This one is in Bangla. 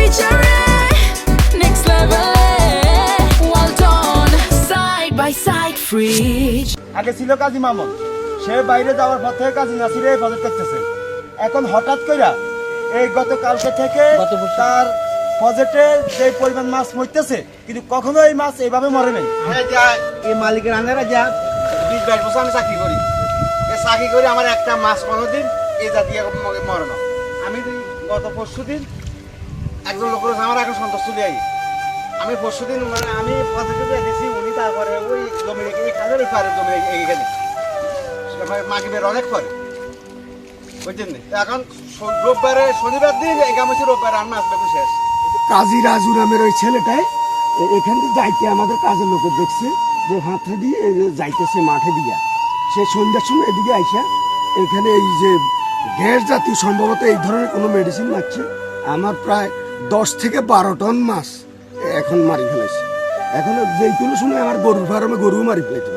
next level, well done, side by side, fridge. আগে ছিল কাজী মামুন, সে বাইরে যাওয়ার পর থেকে কাজী নাসির এই প্রজেক্ট করতেছে। এখন হঠাৎ কইরা এই গতকালকে থেকে তার প্রজেক্টে যে পরিমাণ মাছ মরতেছে, কিন্তু কখনো এই মাছ এইভাবে মরে নাই। এই মালিকের আন্ডারে যা 20-22 বছর আমি চাকরি করি, এই চাকরি করে আমার একটা মাছ কোনোদিন এই জাতীয় মরে না। আমি গত পরশুদিন একজন লোকের আমার এখন সন্তোষ চলে আই, আমি পরশুদিন মানে আমি প্রজেক্টে দিয়েছি, উনি তারপরে ওই জমি রেখে এই কাজের পারে জমি এইখানে মাগিবের অনেক করে বুঝছেন। এখন রোববারে শনিবার দিন এগামছি রোববারে আর মাছ বেপু শেষ। কাজী রাজু নামের ওই ছেলেটাই এখান থেকে যাইতে আমাদের কাজের লোকের দেখছে যে হাতে দিয়ে যাইতেছে মাঠে দিয়া, সে সন্ধ্যার সময় এদিকে আইসা এখানে এই যে গ্যাস জাতীয় সম্ভবত এই ধরনের কোনো মেডিসিন লাগছে, আমার প্রায় 10 থেকে 12 টন মাছ এখন মারি ফেলেছে। এখন যেই কোনো সময় আমার গরুর ফার্মে গরু মারি ফেলেছে।